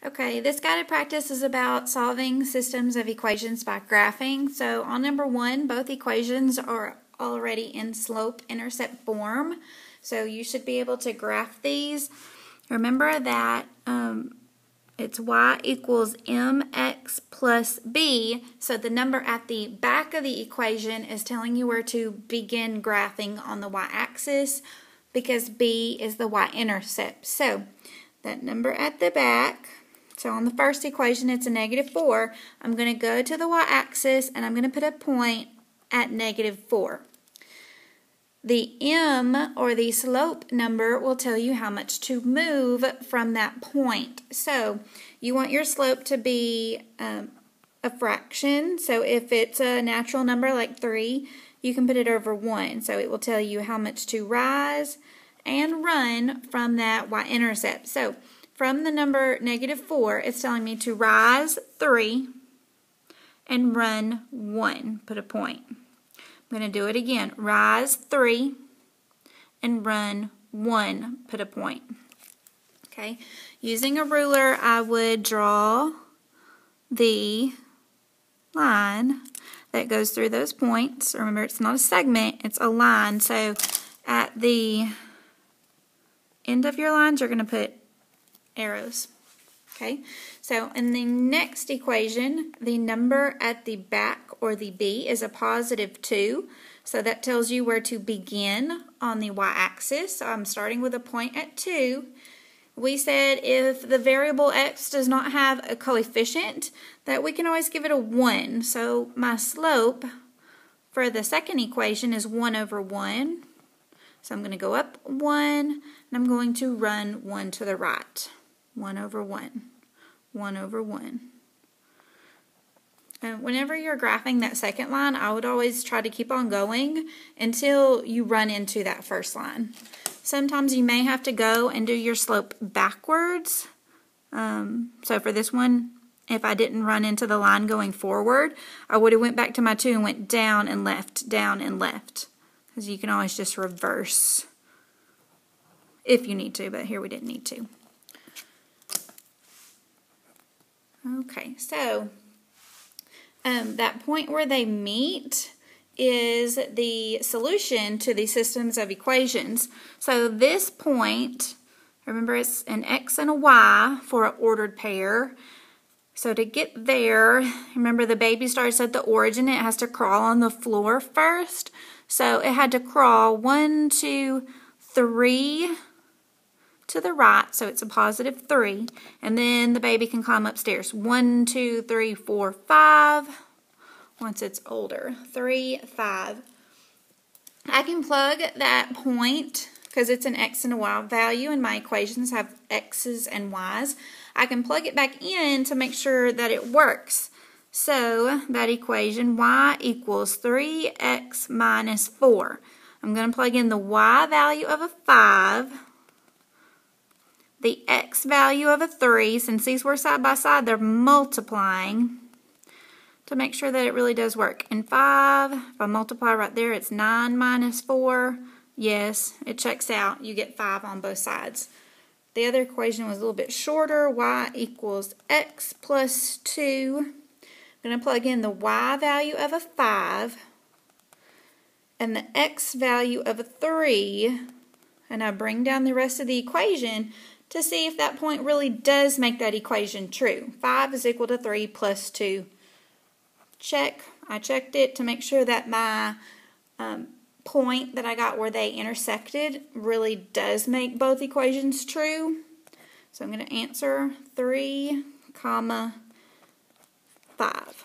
Okay, this guided practice is about solving systems of equations by graphing. So on number 1, both equations are already in slope-intercept form. So you should be able to graph these. Remember that it's y equals mx plus b. So the number at the back of the equation is telling you where to begin graphing on the y-axis because b is the y-intercept. So that number at the back, so on the first equation it's a -4. I'm going to go to the y-axis and I'm going to put a point at -4. The m, or the slope number, will tell you how much to move from that point. So you want your slope to be a fraction. So if it's a natural number like 3, you can put it over 1. So it will tell you how much to rise and run from that y-intercept. So from the number -4, it's telling me to rise 3 and run 1. Put a point. I'm going to do it again. Rise 3 and run 1. Put a point. Okay. Using a ruler, I would draw the line that goes through those points. Remember, it's not a segment, it's a line. So at the end of your lines, you're going to put arrows. Okay, so in the next equation, the number at the back, or the b, is a +2. So that tells you where to begin on the y-axis. So I'm starting with a point at 2. We said if the variable x does not have a coefficient, that we can always give it a 1. So my slope for the second equation is 1 over 1. So I'm going to go up 1, and I'm going to run 1 to the right. 1 over 1. 1 over 1. Whenever you're graphing that second line, I would always try to keep on going until you run into that first line. Sometimes you may have to go and do your slope backwards. So for this one, if I didn't run into the line going forward, I would have went back to my 2 and went down and left, down and left. Because you can always just reverse if you need to, but here we didn't need to. Okay, so that point where they meet is the solution to the systems of equations. So this point, remember it's an x and a y for an ordered pair. So to get there, remember the baby starts at the origin, it has to crawl on the floor first. So it had to crawl 1, 2, 3 to the right, so it's a +3, and then the baby can climb upstairs. 1, 2, 3, 4, 5. Once it's older, 3, 5. I can plug that point because it's an x and a y value, and my equations have x's and y's. I can plug it back in to make sure that it works. So that equation, y equals 3x minus 4. I'm going to plug in the y value of a 5. The x value of a 3, since these were side by side, they're multiplying to make sure that it really does work. And 5, if I multiply right there, it's 9 minus 4. Yes, it checks out. You get 5 on both sides. The other equation was a little bit shorter. Y equals x plus 2. I'm going to plug in the y value of a 5 and the x value of a 3, and I bring down the rest of the equation to see if that point really does make that equation true. 5 is equal to 3 plus 2. Check. I checked it to make sure that my point that I got where they intersected really does make both equations true. So I'm going to answer 3, 5.